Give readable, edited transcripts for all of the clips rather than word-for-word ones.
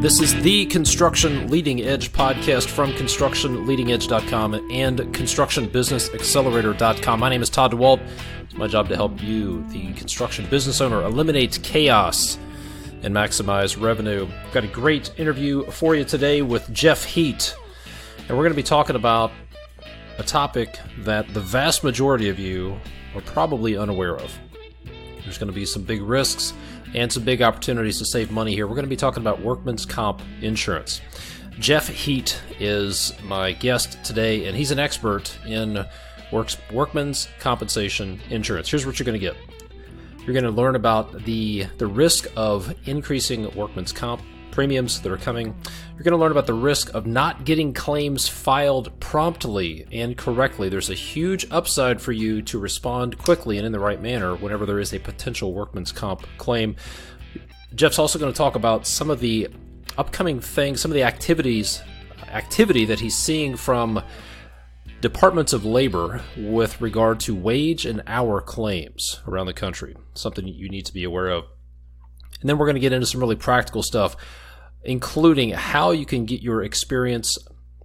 This is the Construction Leading Edge podcast from constructionleadingedge.com and constructionbusinessaccelerator.com. My name is Todd DeWalt. It's my job to help you, the construction business owner, eliminate chaos and maximize revenue. I've got a great interview for you today with Jeff Heet, and we're going to be talking about a topic that the vast majority of you are probably unaware of. There's going to be some big risks and some big opportunities to save money here. We're going to be talking about workman's comp insurance. Jeff Heet is my guest today, and he's an expert in workman's compensation insurance. Here's what you're going to get. You're going to learn about the risk of increasing workman's comp premiums that are coming. You're going to learn about the risk of not getting claims filed promptly and correctly. There's a huge upside for you to respond quickly and in the right manner whenever there is a potential workman's comp claim. Jeff's also going to talk about some of the upcoming things, some of the activity that he's seeing from departments of labor with regard to wage and hour claims around the country, something you need to be aware of. And then we're going to get into some really practical stuff, including how you can get your experience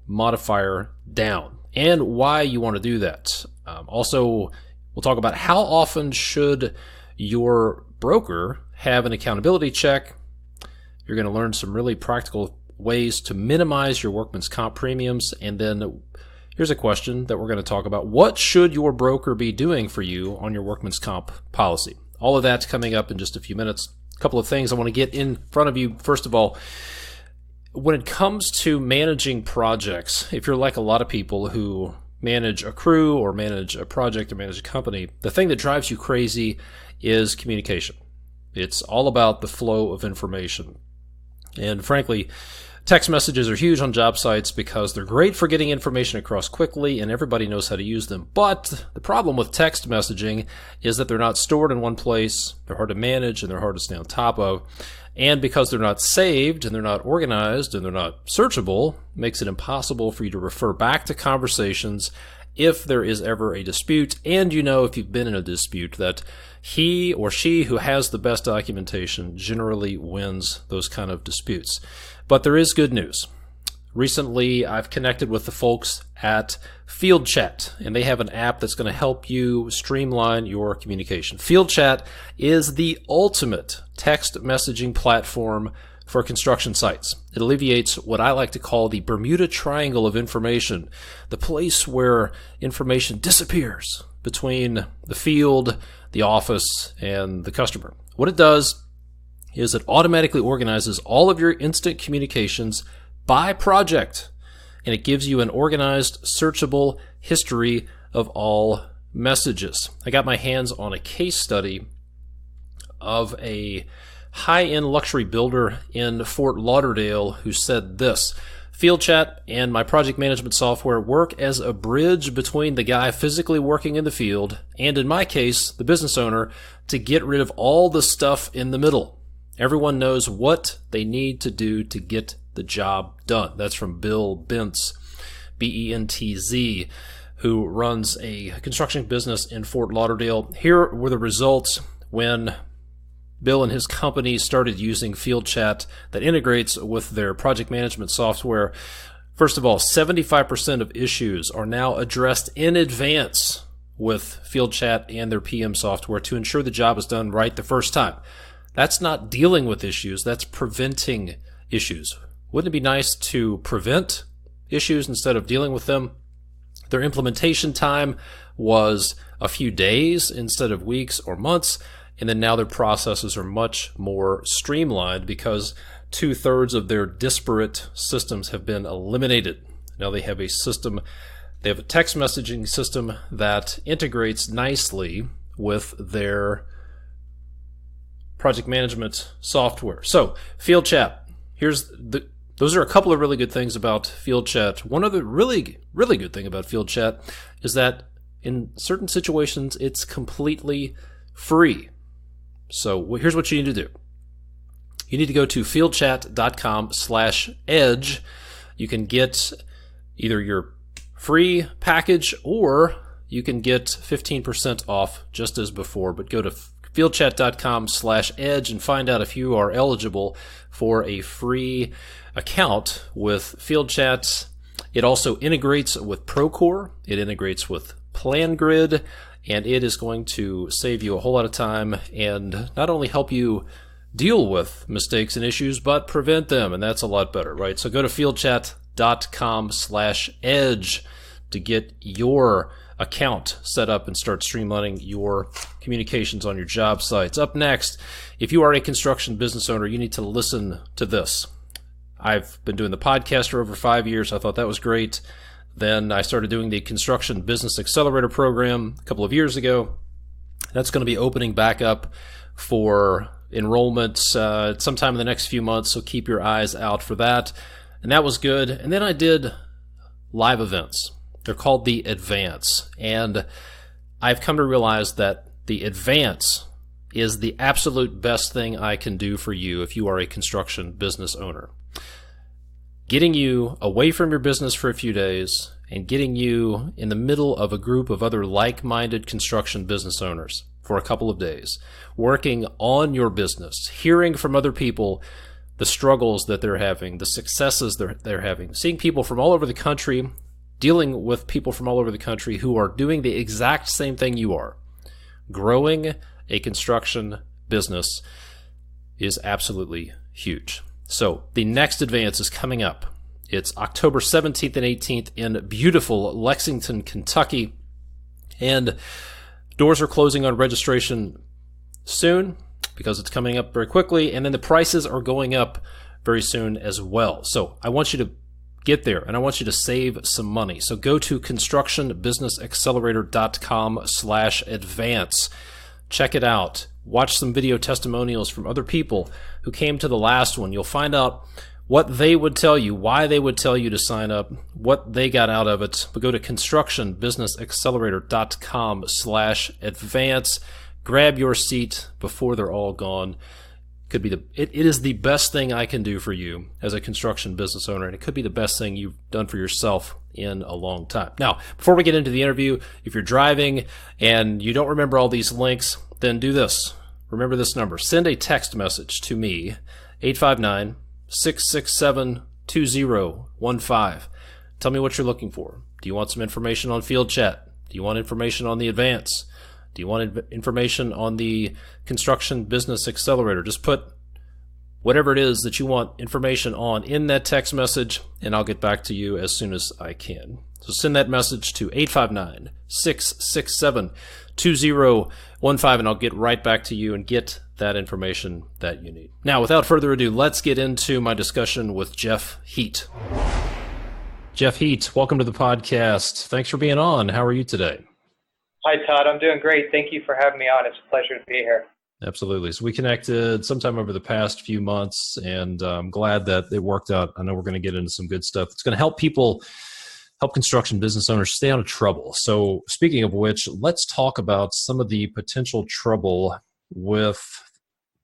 modifier down and why you want to do that. Also, we'll talk about how often should your broker have an accountability check. You're going to learn some really practical ways to minimize your workman's comp premiums. And then here's a question that we're going to talk about. What should your broker be doing for you on your workman's comp policy? All of that's coming up in just a few minutes. A couple of things I want to get in front of you. First of all, when it comes to managing projects, if you're like a lot of people who manage a crew or manage a project or manage a company, the thing that drives you crazy is communication. It's all about the flow of information. And frankly, text messages are huge on job sites because they're great for getting information across quickly and everybody knows how to use them. But the problem with text messaging is that they're not stored in one place, they're hard to manage, and they're hard to stay on top of. And because they're not saved and they're not organized and they're not searchable, makes it impossible for you to refer back to conversations if there is ever a dispute. And you know, if you've been in a dispute, that he or she who has the best documentation generally wins those kind of disputes. But there is good news. Recently, I've connected with the folks at FieldChat, and they have an app that's going to help you streamline your communication. FieldChat is the ultimate text messaging platform for construction sites. It alleviates what I like to call the Bermuda Triangle of information, the place where information disappears between the field, the office, and the customer. What it does is it automatically organizes all of your instant communications by project, and it gives you an organized, searchable history of all messages. I got my hands on a case study of a high-end luxury builder in Fort Lauderdale who said this: FieldChat and my project management software work as a bridge between the guy physically working in the field and, in my case, the business owner, to get rid of all the stuff in the middle. Everyone knows what they need to do to get the job done. That's from Bill Bentz, B-E-N-T-Z, who runs a construction business in Fort Lauderdale. Here were the results when Bill and his company started using FieldChat that integrates with their project management software. First of all, 75% of issues are now addressed in advance with FieldChat and their PM software to ensure the job is done right the first time. That's not dealing with issues, that's preventing issues. Wouldn't it be nice to prevent issues instead of dealing with them? Their implementation time was a few days instead of weeks or months, and then now their processes are much more streamlined because 2/3 of their disparate systems have been eliminated. Now they have a system, they have a text messaging system that integrates nicely with their project management software. So, FieldChat, those are a couple of really good things about FieldChat. One of the really, really good thing about FieldChat is that in certain situations, it's completely free. So here's what you need to do. You need to go to fieldchat.com/edge. You can get either your free package or you can get 15% off just as before, but go to fieldchat.com/edge and find out if you are eligible for a free account with FieldChat. It also integrates with Procore. It integrates with PlanGrid, and it is going to save you a whole lot of time and not only help you deal with mistakes and issues, but prevent them, and that's a lot better, right? So go to fieldchat.com/edge to get your account set up and start streamlining your communications on your job sites. Up next, if you are a construction business owner, you need to listen to this. I've been doing the podcast for over 5 years. I thought that was great. Then I started doing the Construction Business Accelerator program a couple of years ago. That's going to be opening back up for enrollment sometime in the next few months, so keep your eyes out for that. And that was good. And then I did live events. They're called the Advance. And I've come to realize that the Advance is the absolute best thing I can do for you if you are a construction business owner. Getting you away from your business for a few days and getting you in the middle of a group of other like-minded construction business owners for a couple of days, working on your business, hearing from other people the struggles that they're having, the successes they're having, seeing people from all over the country, dealing with people from all over the country who are doing the exact same thing you are. Growing a construction business is absolutely huge. So the next Advance is coming up. It's October 17th and 18th in beautiful Lexington, Kentucky. And doors are closing on registration soon because it's coming up very quickly. And then the prices are going up very soon as well. So I want you to get there and I want you to save some money. So go to constructionbusinessaccelerator.com/advance. Check it out. Watch some video testimonials from other people who came to the last one. You'll find out what they would tell you, why they would tell you to sign up, what they got out of it. But go to constructionbusinessaccelerator.com/advance. Grab your seat before they're all gone. It is the best thing I can do for you as a construction business owner, and it could be the best thing you've done for yourself in a long time. Now, before we get into the interview, if you're driving and you don't remember all these links, then do this. Remember this number. Send a text message to me, 859-667-2015. Tell me what you're looking for. Do you want some information on FieldChat? Do you want information on the Advance? Do you want information on the Construction Business Accelerator? Just put whatever it is that you want information on in that text message, and I'll get back to you as soon as I can. So send that message to 859-667-2015, and I'll get right back to you and get that information that you need. Now, without further ado, let's get into my discussion with Jeff Heet. Jeff Heet, welcome to the podcast. Thanks for being on. How are you today? Hi, Todd. I'm doing great. Thank you for having me on. It's a pleasure to be here. Absolutely. So we connected sometime over the past few months, and I'm glad that it worked out. I know we're going to get into some good stuff. It's going to help construction business owners stay out of trouble. So speaking of which, let's talk about some of the potential trouble with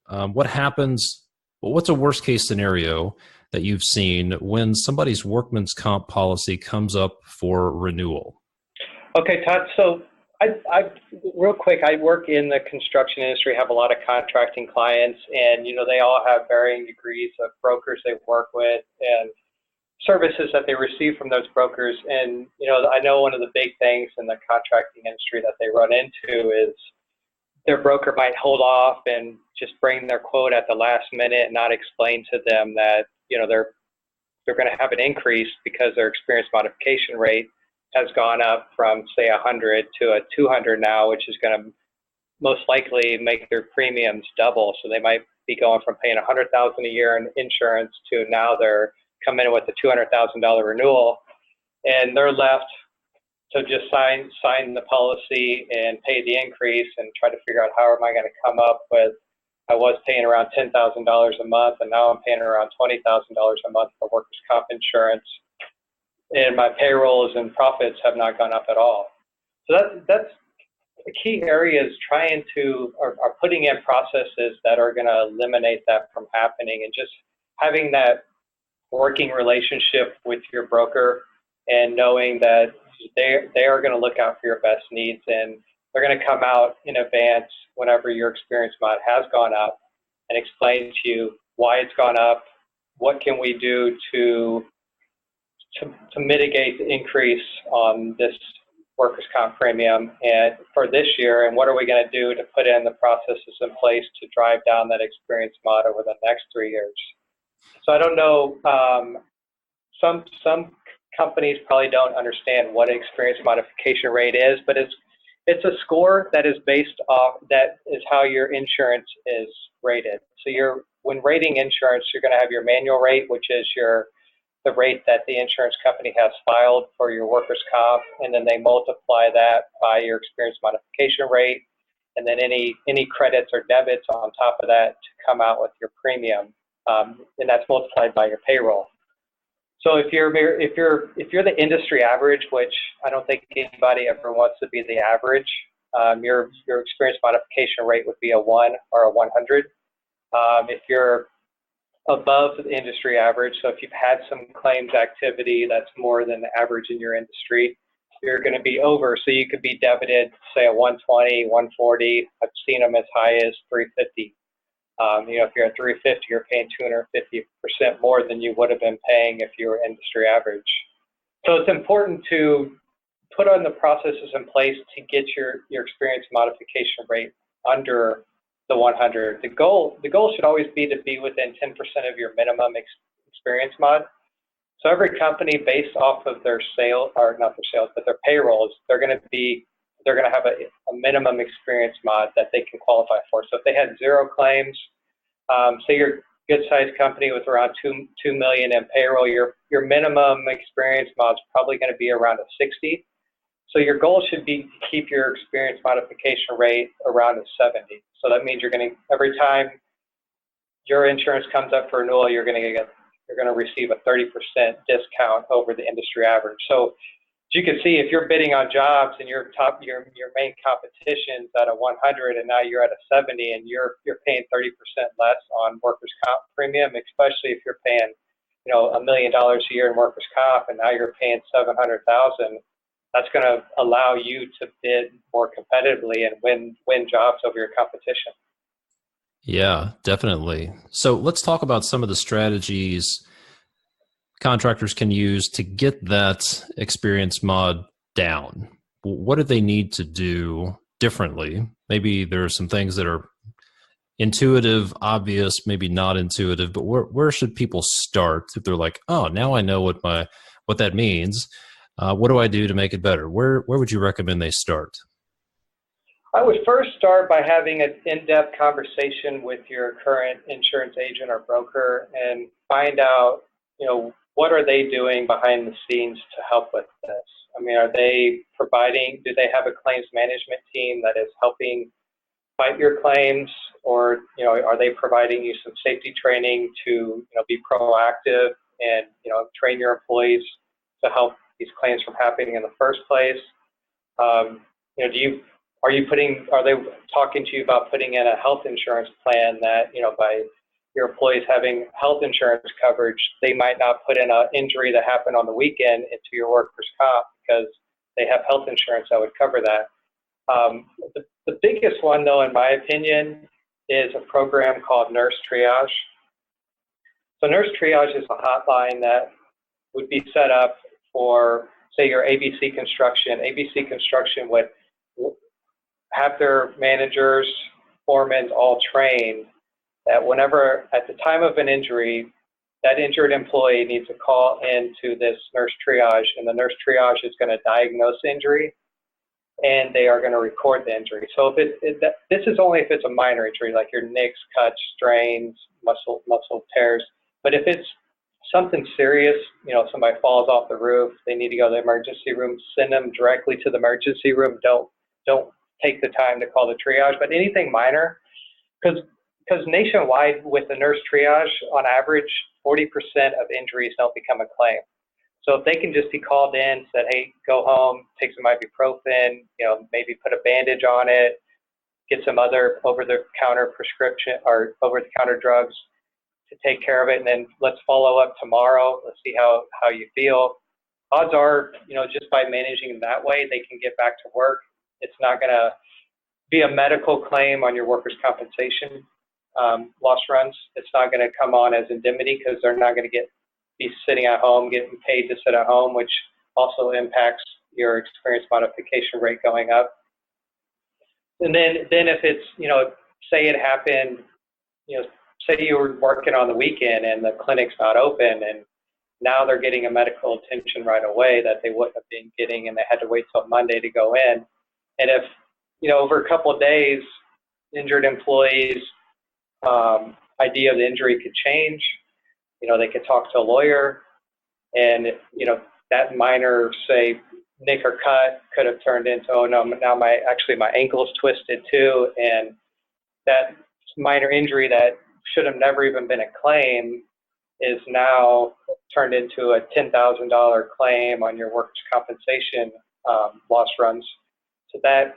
what happens. What's a worst case scenario that you've seen when somebody's workman's comp policy comes up for renewal? Okay, Todd. So I real quick, I work in the construction industry, have a lot of contracting clients, and, they all have varying degrees of brokers they work with and services that they receive from those brokers. And, I know one of the big things in the contracting industry that they run into is their broker might hold off and just bring their quote at the last minute and not explain to them that, they're going to have an increase because their experience modification rate has gone up from, say, 100 to a 200 now, which is going to most likely make their premiums double. So they might be going from paying $100,000 a year in insurance to now they're coming in with a $200,000 renewal, and they're left to just sign the policy and pay the increase and try to figure out how am I going to come up with. I was paying around $10,000 a month, and now I'm paying around $20,000 a month for workers' comp insurance. And my payrolls and profits have not gone up at all. So that's the key area, is trying to, or putting in processes that are going to eliminate that from happening, and just having that working relationship with your broker and knowing that they are going to look out for your best needs. And they're going to come out in advance whenever your experience mod has gone up and explain to you why it's gone up, what can we do to mitigate the increase on this workers' comp premium and for this year, and what are we going to do to put in the processes in place to drive down that experience mod over the next 3 years. So I don't know, some companies probably don't understand what experience modification rate is, but it's a score that is based off, that is how your insurance is rated. So when rating insurance, you're going to have your manual rate, which is the rate that the insurance company has filed for your workers' comp, and then they multiply that by your experience modification rate, and then any credits or debits on top of that to come out with your premium, and that's multiplied by your payroll. So if you're the industry average, which I don't think anybody ever wants to be the average, your experience modification rate would be a 1 or a 100. If you're above the industry average, so if you've had some claims activity that's more than the average in your industry, you're going to be over. So you could be debited, say, a 120, 140. I've seen them as high as 350. If you're at 350, you're paying 250% more than you would have been paying if you were industry average. So it's important to put on the processes in place to get your experience modification rate under the 100. The goal should always be to be within 10% of your minimum experience mod. So every company, based off of their sales, or not their sales, but their payrolls, they're going to have a minimum experience mod that they can qualify for. So if they had 0 claims, say you're a good-sized company with around $2 million in payroll, your minimum experience mod is probably going to be around a 60. So your goal should be to keep your experience modification rate around a 70. So that means every time your insurance comes up for renewal, you're going to receive a 30% discount over the industry average. So as you can see, if you're bidding on jobs and your main competition's at a 100 and now you're at a 70 and you're paying 30% less on workers' comp premium, especially if you're paying $1 million a year in workers' comp and now you're paying $700,000. That's going to allow you to bid more competitively and win jobs over your competition. Yeah, definitely. So let's talk about some of the strategies contractors can use to get that experience mod down. What do they need to do differently? Maybe there are some things that are intuitive, obvious, maybe not intuitive, but where should people start if they're like, oh, now I know what that means. What do I do to make it better? Where would you recommend they start? I would first start by having an in-depth conversation with your current insurance agent or broker and find out, what are they doing behind the scenes to help with this? I mean, do they have a claims management team that is helping fight your claims, or, are they providing you some safety training to, be proactive and, train your employees to help these claims from happening in the first place? Are they talking to you about putting in a health insurance plan that, by your employees having health insurance coverage, they might not put in an injury that happened on the weekend into your workers' comp because they have health insurance that would cover that. The biggest one, though, in my opinion, is a program called Nurse Triage. So Nurse Triage is a hotline that would be set up for, say, your ABC Construction. ABC Construction would have their managers, foremen all trained that whenever, at the time of an injury, that injured employee needs to call into this Nurse Triage, and the Nurse Triage is going to diagnose the injury, and they are going to record the injury. So this is only if it's a minor injury, like your nicks, cuts, strains, muscle tears. But if it's something serious, somebody falls off the roof, they need to go to the emergency room, send them directly to the emergency room. Don't take the time to call the triage. But anything minor, because nationwide with the Nurse Triage, on average, 40% of injuries don't become a claim. So if they can just be called in, said, hey, go home, take some ibuprofen, maybe put a bandage on it, get some other over-the-counter prescription or over-the-counter drugs to take care of it, and then let's follow up tomorrow. Let's see how you feel. Odds are, just by managing that way, they can get back to work. It's not going to be a medical claim on your workers' compensation loss runs. It's not going to come on as indemnity because they're not going to be sitting at home, getting paid to sit at home, which also impacts your experience modification rate going up. And then if it's, say it happened, say you were working on the weekend and the clinic's not open and now they're getting a medical attention right away that they wouldn't have been getting and they had to wait till Monday to go in. And if, over a couple of days, injured employees' idea of the injury could change, they could talk to a lawyer and, that minor, say, nick or cut could have turned into, oh no, now my ankle's twisted too, and that minor injury that should have never even been a claim is now turned into a $10,000 claim on your workers' compensation loss runs. So that,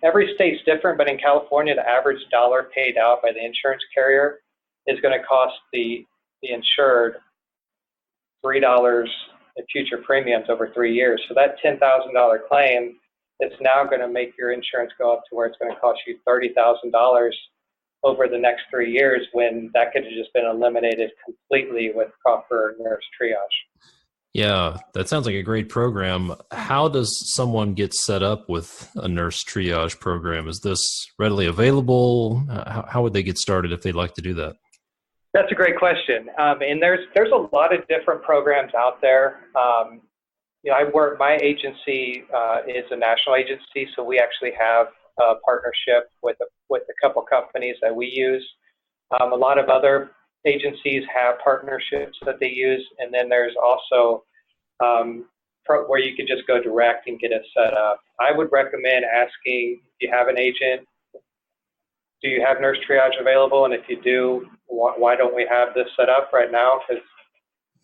every state's different, but in California, the average dollar paid out by the insurance carrier is going to cost the insured $3 in future premiums over 3 years. So that $10,000 claim is now going to make your insurance go up to where it's going to cost you $30,000 over the next 3 years, when that could have just been eliminated completely with proper nurse triage. Yeah, that sounds like a great program. How does someone get set up with a nurse triage program? Is this readily available? How would they get started if they'd like to do that? That's a great question. And there's a lot of different programs out there. My agency is a national agency, so we actually have a partnership with a couple companies that we use. A lot of other agencies have partnerships that they use, and then there's also where you can just go direct and get it set up. I would recommend asking if you have an agent, do you have nurse triage available? And if you do, why don't we have this set up right now? Because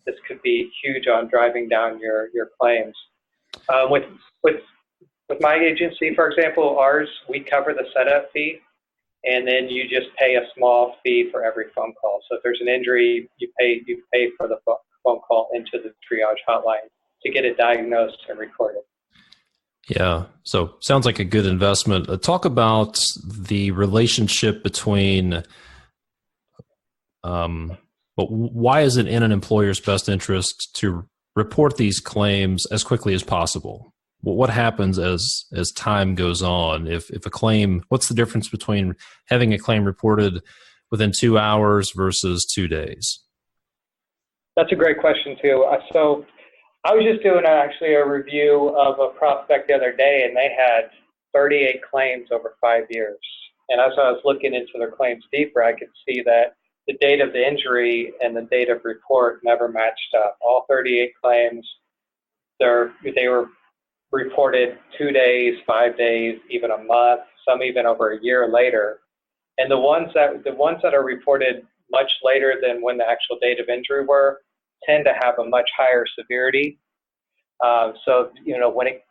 this could be huge on driving down your claims. With my agency, for example, ours, we cover the setup fee, and then you just pay a small fee for every phone call. So if there's an injury, you pay for the phone call into the triage hotline to get it diagnosed and recorded. Yeah, so sounds like a good investment. Talk about the relationship between, why is it in an employer's best interest to report these claims as quickly as possible? What happens as time goes on? If a claim, what's the difference between having a claim reported within 2 hours versus 2 days? That's a great question too. So I was just doing a review of a prospect the other day, and they had 38 claims over 5 years. And as I was looking into their claims deeper, I could see that the date of the injury and the date of report never matched up. All 38 claims, they were reported 2 days, 5 days, even a month, some even over a year later. And the ones that are reported much later than when the actual date of injury were tend to have a much higher severity. So, when it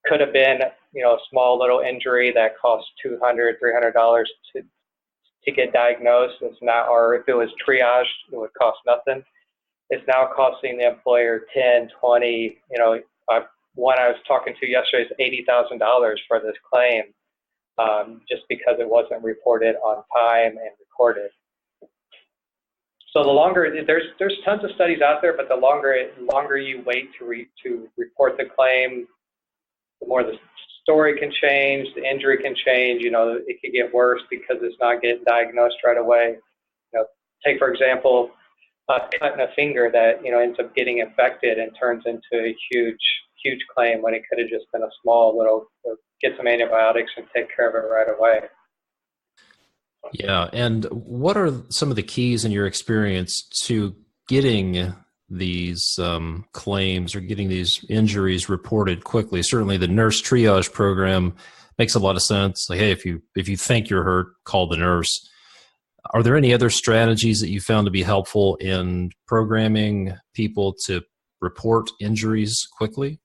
could have been, a small little injury that cost $200, $300 to get diagnosed, it's now, or if it was triaged, it would cost nothing. It's now costing the employer 10, 20, one I was talking to yesterday is $80,000 for this claim, just because it wasn't reported on time and recorded. So the longer, there's tons of studies out there, but the longer you wait to report the claim, the more the story can change, the injury can change. It could get worse because it's not getting diagnosed right away. Take for example, cutting a finger that ends up getting infected and turns into a huge claim when it could have just been a small little, get some antibiotics and take care of it right away. Yeah, and what are some of the keys in your experience to getting these claims or getting these injuries reported quickly? Certainly the nurse triage program makes a lot of sense. Like, hey, if you think you're hurt, call the nurse. Are there any other strategies that you found to be helpful in programming people to report injuries quickly?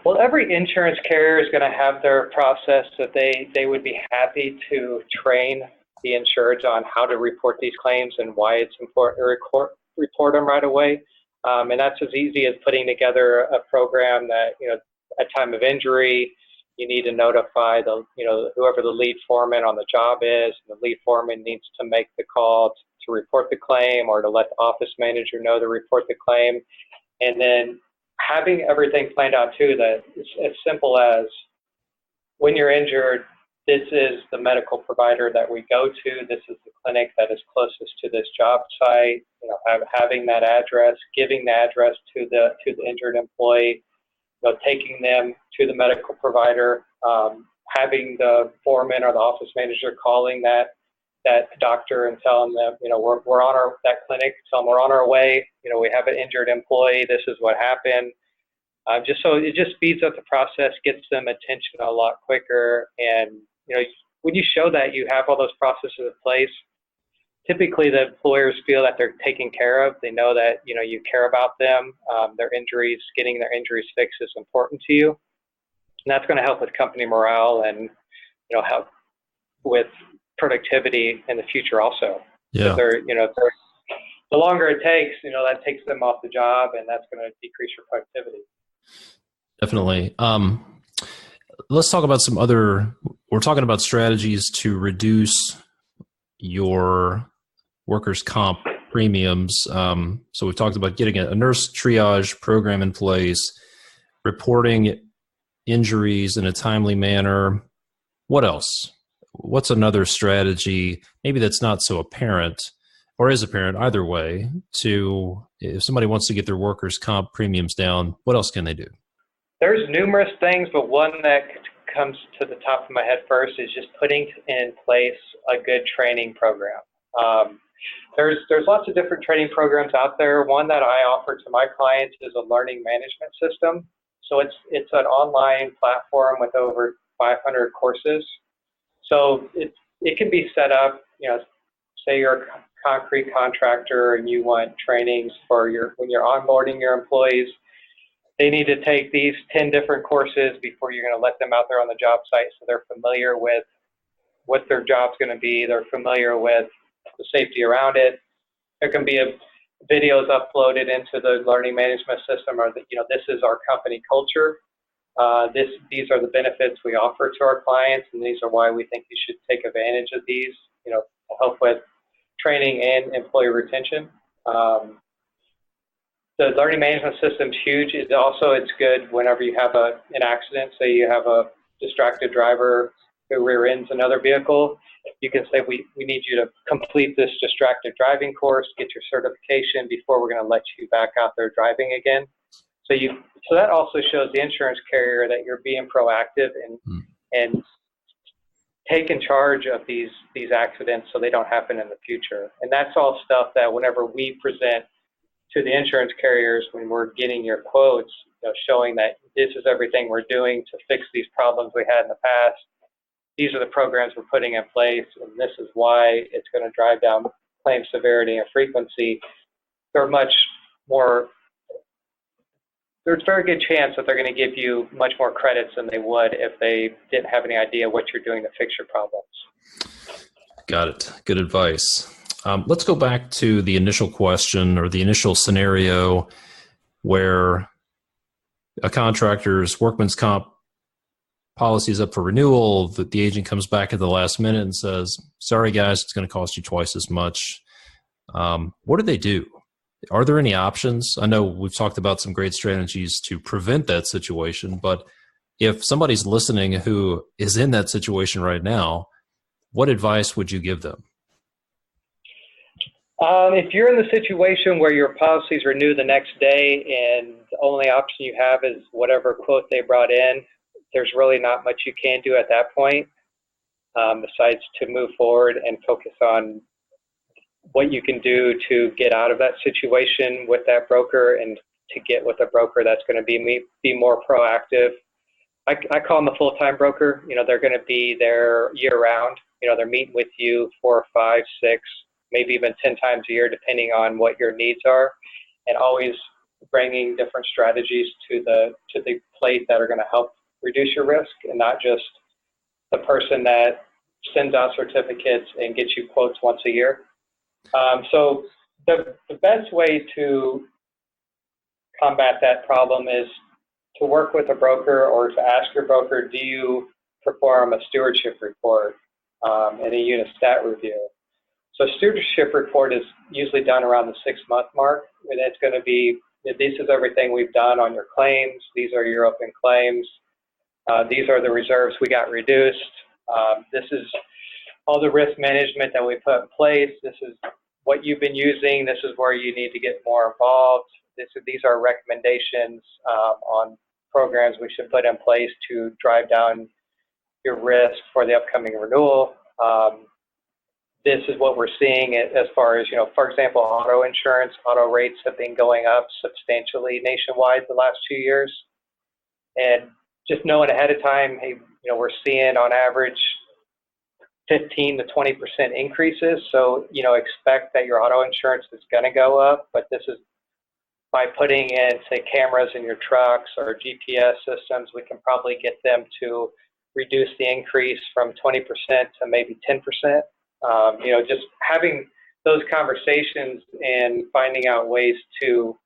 Well, every insurance carrier is going to have their process that they would be happy to train the insureds on how to report these claims and why it's important to report them right away. And that's as easy as putting together a program that, at time of injury, you need to notify whoever the lead foreman on the job is. The lead foreman needs to make the call to report the claim, or to let the office manager know to report the claim. And then having everything planned out too, that it's as simple as, when you're injured, this is the medical provider that we go to. This is the clinic that is closest to this job site. Having that address, giving the address to the injured employee, taking them to the medical provider, having the foreman or the office manager calling that doctor and telling them, we're on that clinic, tell them we're on our way. We have an injured employee. This is what happened. Just so it just speeds up the process, gets them attention a lot quicker. And, when you show that you have all those processes in place, typically the employers feel that they're taken care of. They know that, you care about them. Their injuries, getting their injuries fixed is important to you. And that's going to help with company morale and, help with productivity in the future also. Yeah. The longer it takes, that takes them off the job, and that's going to decrease your productivity. Definitely. Let's talk about we're talking about strategies to reduce your workers' comp premiums. So we've talked about getting a nurse triage program in place, reporting injuries in a timely manner. What else? What's another strategy, maybe that's not so apparent, or is apparent, either way, if somebody wants to get their workers' comp premiums down, what else can they do? There's numerous things, but one that comes to the top of my head first is just putting in place a good training program. There's lots of different training programs out there. One that I offer to my clients is a learning management system. So it's an online platform with over 500 courses. So it can be set up, say you're a concrete contractor and you want trainings when you're onboarding your employees. They need to take these 10 different courses before you're going to let them out there on the job site, so they're familiar with what their job's going to be. They're familiar with the safety around it. There can be videos uploaded into the learning management system, or this is our company culture. These are the benefits we offer to our clients, and these are why we think you should take advantage of these, to help with training and employee retention. The learning management system's huge. It's good whenever you have an accident. Say you have a distracted driver who rear ends another vehicle. You can say, we need you to complete this distracted driving course, get your certification before we're going to let you back out there driving again. So that also shows the insurance carrier that you're being proactive and taking charge of these accidents so they don't happen in the future. And that's all stuff that whenever we present to the insurance carriers when we're getting your quotes, showing that this is everything we're doing to fix these problems we had in the past. These are the programs we're putting in place, and this is why it's going to drive down claim severity and frequency. There's a very good chance that they're going to give you much more credits than they would if they didn't have any idea what you're doing to fix your problems. Got it. Good advice. Let's go back to the initial question, or the initial scenario where a contractor's workman's comp policy is up for renewal. The agent comes back at the last minute and says, sorry guys, it's going to cost you twice as much. What do they do? Are there any options? I know we've talked about some great strategies to prevent that situation, but if somebody's listening who is in that situation right now, what advice would you give them? If you're in the situation where your policies renew the next day and the only option you have is whatever quote they brought in, there's really not much you can do at that point, besides to move forward and focus on what you can do to get out of that situation with that broker, and to get with a broker that's going to be more proactive. I call them a full-time broker. They're going to be there year-round. They're meeting with you 4, 5, 6, maybe even 10 times a year, depending on what your needs are, and always bringing different strategies to the plate that are going to help reduce your risk, and not just the person that sends out certificates and gets you quotes once a year. So the best way to combat that problem is to work with a broker or to ask your broker, do you perform a stewardship report and a unit stat review? So stewardship report is usually done around the 6-month mark, and it's going to be, this is everything we've done on your claims. These are your open claims. These are the reserves we got reduced. This is all the risk management that we put in place. This is what you've been using. This is where you need to get more involved. These are recommendations on programs we should put in place to drive down your risk for the upcoming renewal. This is what we're seeing as far as, for example, auto insurance. Auto rates have been going up substantially nationwide the last 2 years. And just knowing ahead of time, hey, we're seeing on average 15 to 20% increases. So, expect that your auto insurance is going to go up, but this is by putting in, say, cameras in your trucks or GPS systems, we can probably get them to reduce the increase from 20% to maybe 10%. Just having those conversations and finding out ways to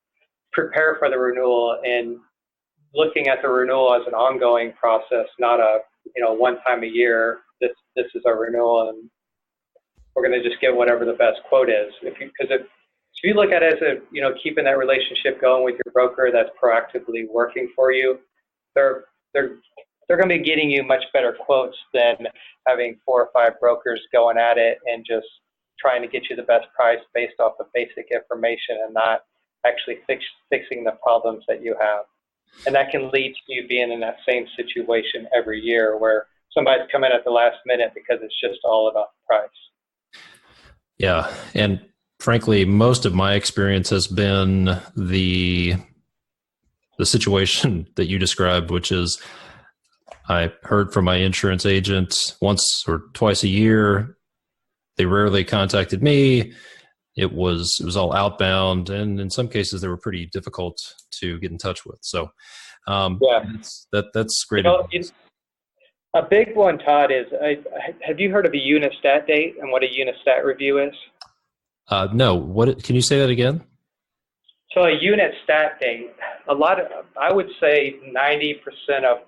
prepare for the renewal and looking at the renewal as an ongoing process, not a, one time a year, this is our renewal and we're going to just get whatever the best quote is. If you look at it as a, keeping that relationship going with your broker that's proactively working for you, they're going to be getting you much better quotes than having 4 or 5 brokers going at it and just trying to get you the best price based off of basic information and not actually fixing the problems that you have. And that can lead to you being in that same situation every year where somebody's coming at the last minute because it's just all about the price. Yeah. And frankly, most of my experience has been the situation that you described, which is I heard from my insurance agent once or twice a year. They rarely contacted me. It was all outbound, and in some cases they were pretty difficult to get in touch with. So, that's great. A big one, Todd, is have you heard of a unit stat date and what a unit stat review is? No. What? Can you say that again? So a unit stat date. I would say 90% of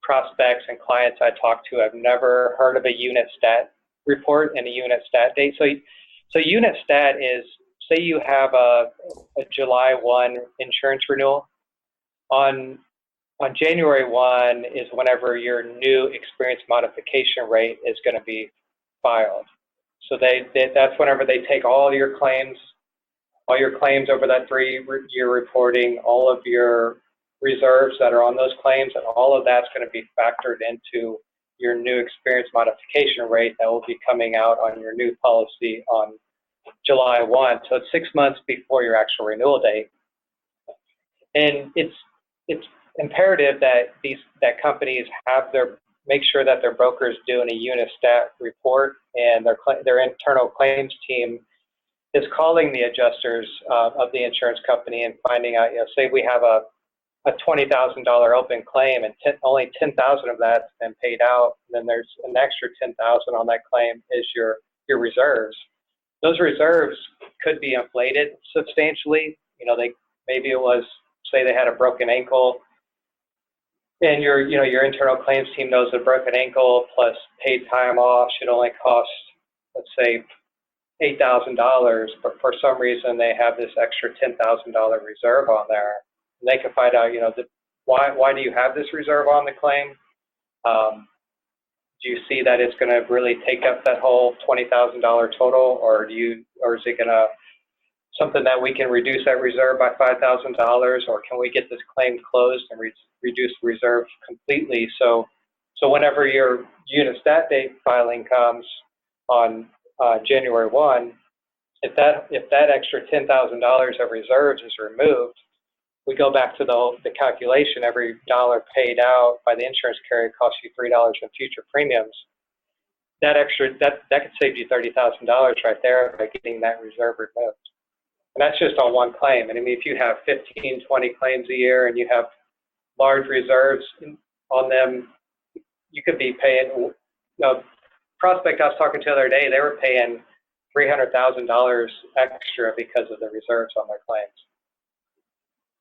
prospects and clients I talk to have never heard of a unit stat report and a unit stat date. So unit stat is, say you have a July 1 insurance renewal. On January 1 is whenever your new experience modification rate is going to be filed. So that's whenever they take all your claims over that 3-year reporting, all of your reserves that are on those claims, and all of that's going to be factored into your new experience modification rate that will be coming out on your new policy on July 1. So it's 6 months before your actual renewal date. And it's imperative that companies make sure that their brokers doing a unit stat report and their internal claims team is calling the adjusters of the insurance company and finding out, say we have a $20,000 open claim and only $10,000 of that's been paid out, and then there's an extra $10,000 on that claim is your reserves. Those reserves could be inflated substantially. Maybe it was, say they had a broken ankle, and your internal claims team knows a broken ankle plus paid time off should only cost, let's say, $8,000, but for some reason they have this extra $10,000 reserve on there. And they can find out, why do you have this reserve on the claim? Do you see that it's going to really take up that whole $20,000 total, or is it going to something that we can reduce that reserve by $5,000, or can we get this claim closed and reduce the reserve completely? So whenever your unit stat date filing comes on January 1, if that extra $10,000 of reserves is removed, we go back to the calculation. Every dollar paid out by the insurance carrier costs you $3 in future premiums. That could save you $30,000 right there by getting that reserve removed. And that's just on one claim. And I mean, if you have 15, 20 claims a year and you have large reserves on them, you could be paying. Prospect I was talking to the other day, they were paying $300,000 extra because of the reserves on their claims.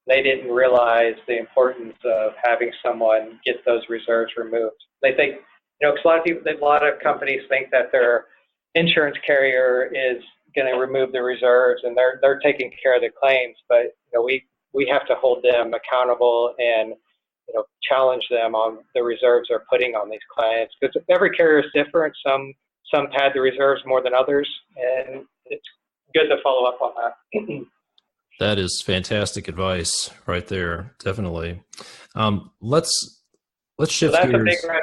They didn't realize the importance of having someone get those reserves removed. They think, 'cause a lot of companies think that their insurance carrier is going to remove the reserves and they're taking care of the claims, but we have to hold them accountable and challenge them on the reserves they're putting on these clients, because every carrier is different. Some pad the reserves more than others, and it's good to follow up on that. That is fantastic advice right there. Definitely. Let's shift So that's gears. a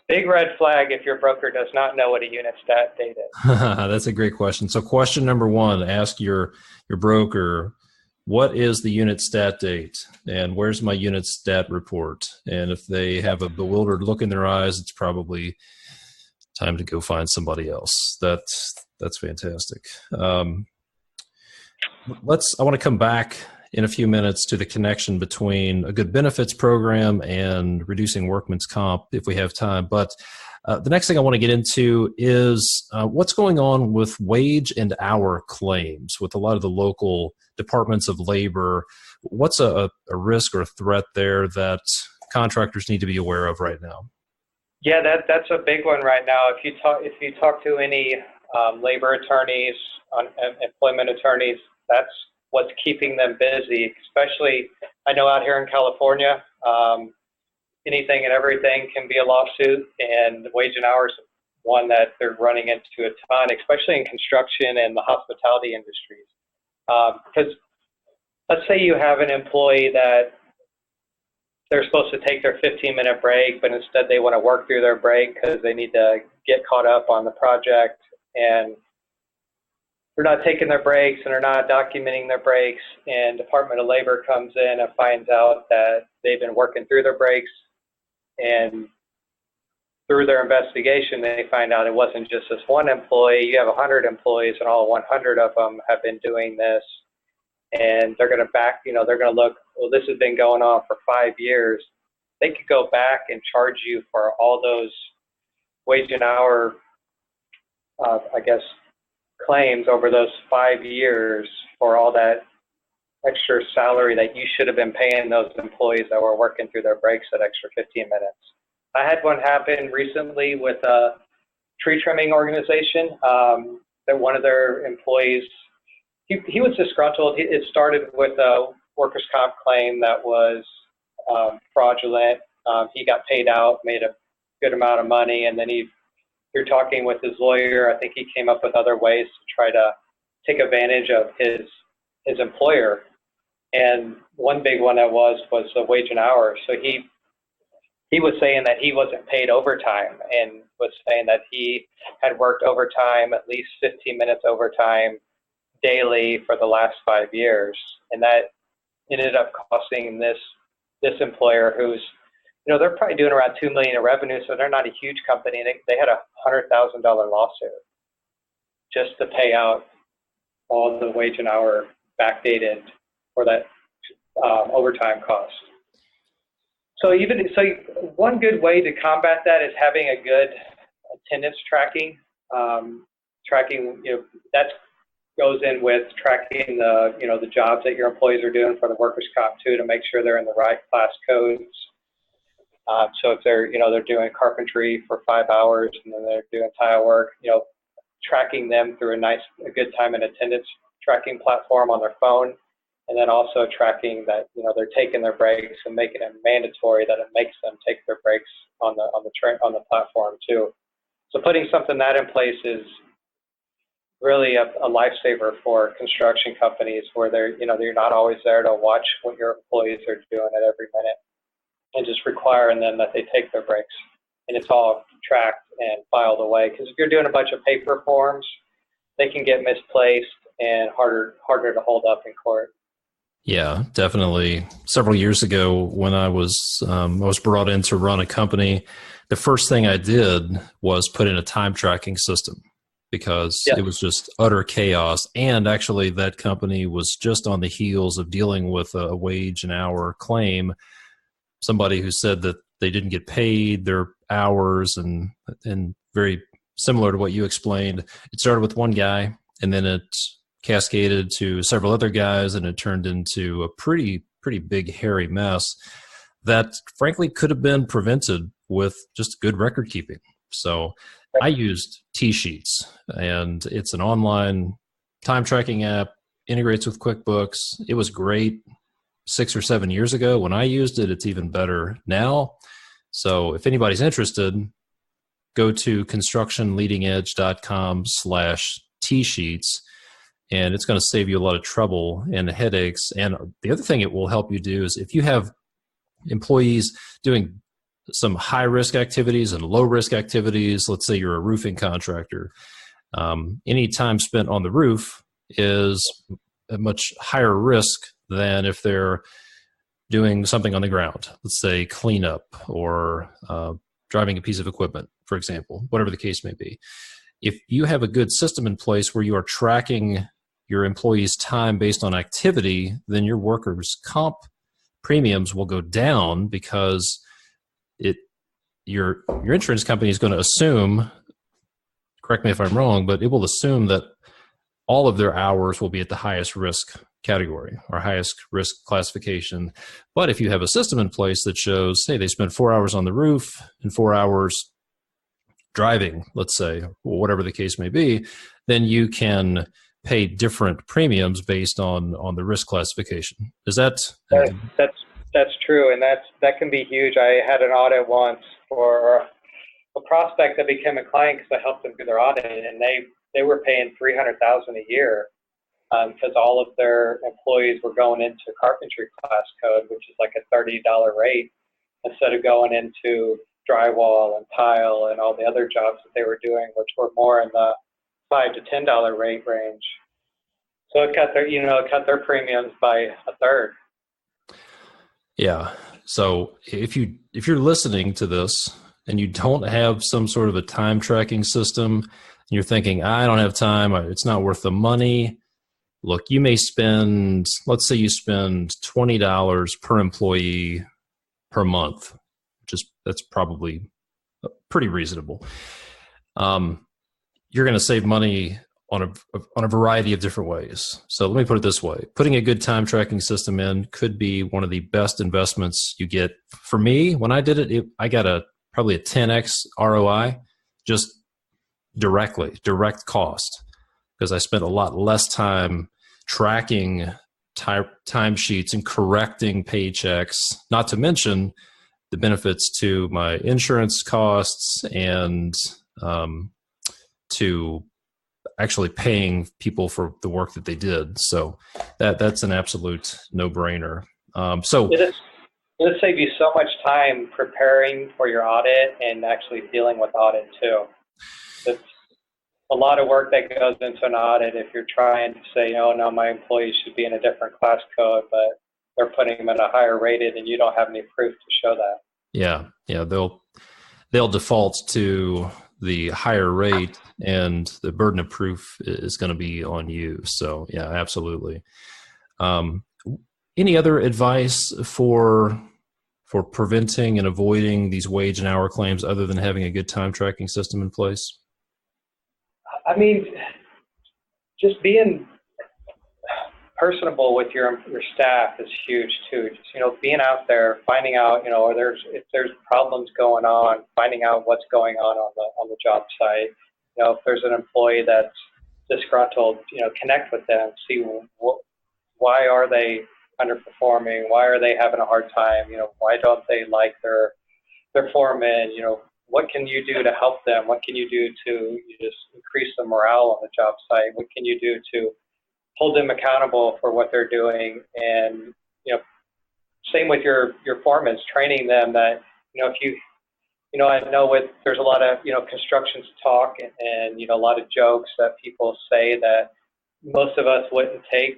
big red flag if your broker does not know what a unit stat date is. That's a great question. So question number one, ask your broker, what is the unit stat date and where's my unit stat report? And if they have a bewildered look in their eyes, it's probably time to go find somebody else. That's fantastic. I want to come back in a few minutes to the connection between a good benefits program and reducing workman's comp if we have time. But the next thing I want to get into is what's going on with wage and hour claims with a lot of the local departments of labor. What's a risk or a threat there that contractors need to be aware of right now? Yeah, that's a big one right now. If you talk to any labor attorneys, employment attorneys, that's what's keeping them busy. Especially, I know out here in California, anything and everything can be a lawsuit, and wage and hours one that they're running into a ton, especially in construction and the hospitality industries. Because let's say you have an employee that they're supposed to take their 15-minute break, but instead they want to work through their break because they need to get caught up on the project, and they're not taking their breaks and they're not documenting their breaks, and Department of Labor comes in and finds out that they've been working through their breaks, and through their investigation they find out it wasn't just this one employee. You have 100 employees and all 100 of them have been doing this, and they're going to look, well, this has been going on for 5 years. They could go back and charge you for all those wage and hour, claims over those 5 years for all that extra salary that you should have been paying those employees that were working through their breaks that extra 15 minutes. I had one happen recently with a tree trimming organization that one of their employees, he was disgruntled. It started with a workers' comp claim that was fraudulent. He got paid out, made a good amount of money, and then through talking with his lawyer, I think he came up with other ways to try to take advantage of his employer. And one big one that was the wage and hour. So he was saying that he wasn't paid overtime, and was saying that he had worked overtime, at least 15 minutes overtime daily for the last 5 years. And that ended up costing this employer, who's, they're probably doing around $2 million in revenue, so they're not a huge company. They had a $100,000 lawsuit just to pay out all the wage and hour backdated for that overtime cost. So one good way to combat that is having a good attendance tracking. That goes in with tracking the jobs that your employees are doing for the workers' comp too, to make sure they're in the right class codes. So if they're doing carpentry for 5 hours and then they're doing tile work, tracking them through a good time and attendance tracking platform on their phone, and then also tracking that they're taking their breaks and making it mandatory that it makes them take their breaks on the platform too. So putting something that in place is really a lifesaver for construction companies, where you're not always there to watch what your employees are doing at every minute, and just requiring them that they take their breaks, and it's all tracked and filed away. Because if you're doing a bunch of paper forms, they can get misplaced and harder to hold up in court. Yeah, definitely. Several years ago, when I was brought in to run a company, the first thing I did was put in a time tracking system, because it was just utter chaos. And actually, that company was just on the heels of dealing with a wage and hour claim. Somebody who said that they didn't get paid their hours, and very similar to what you explained. It started with one guy, and then it cascaded to several other guys, and it turned into a pretty pretty big, hairy mess that frankly could have been prevented with just good record keeping. So I used T-Sheets, and it's an online time tracking app, integrates with QuickBooks. It was great 6 or 7 years ago when I used it. It's even better now. So if anybody's interested, go to constructionleadingedge.com/T-Sheets, and it's going to save you a lot of trouble and headaches. And the other thing it will help you do is if you have employees doing some high-risk activities and low-risk activities, let's say you're a roofing contractor, any time spent on the roof is a much higher risk than if they're doing something on the ground, let's say cleanup or driving a piece of equipment, for example, whatever the case may be. If you have a good system in place where you are tracking your employees' time based on activity, then your workers' comp premiums will go down because your insurance company is going to assume, correct me if I'm wrong, but it will assume that all of their hours will be at the highest risk category or highest risk classification. But if you have a system in place that shows, hey, they spent 4 hours on the roof and 4 hours driving, let's say, or whatever the case may be, then you can pay different premiums based on the risk classification. Is that? That's true, and that can be huge. I had an audit once for a prospect that became a client because I helped them do their audit, and they were paying $300,000 a year because all of their employees were going into carpentry class code, which is like a $30 rate, instead of going into drywall and tile and all the other jobs that they were doing, which were more in the $5 to $10 rate range. So it cut their premiums by a third. Yeah. So if you're listening to this and you don't have some sort of a time tracking system, and you're thinking, I don't have time, it's not worth the money. Look, you may spend, let's say you spend $20 per employee per month, that's probably pretty reasonable. You're going to save money on a variety of different ways. So let me put it this way. Putting a good time tracking system in could be one of the best investments you get. For me, when I did it, I got probably a 10x ROI, just direct cost, because I spent a lot less time tracking timesheets and correcting paychecks, not to mention the benefits to my insurance costs and to actually paying people for the work that they did. So that's an absolute no-brainer. So it'll save you so much time preparing for your audit and actually dealing with audit too. It's a lot of work that goes into an audit if you're trying to say, oh no, my employees should be in a different class code, but they're putting them in a higher rated and you don't have any proof to show that. Yeah, they'll default to the higher rate, and the burden of proof is going to be on you. So yeah, absolutely. Any other advice for preventing and avoiding these wage and hour claims other than having a good time tracking system in place? I mean, just being personable with your staff is huge too. Just, being out there, finding out, if there's problems going on, finding out what's going on the job site. If there's an employee that's disgruntled, connect with them, see why are they underperforming? Why are they having a hard time? Why don't they like their foreman? What can you do to help them? What can you do to just increase the morale on the job site? What can you do to hold them accountable for what they're doing? And, same with your foremen, training them that, if you, I know there's a lot of, construction talk and, a lot of jokes that people say that most of us wouldn't take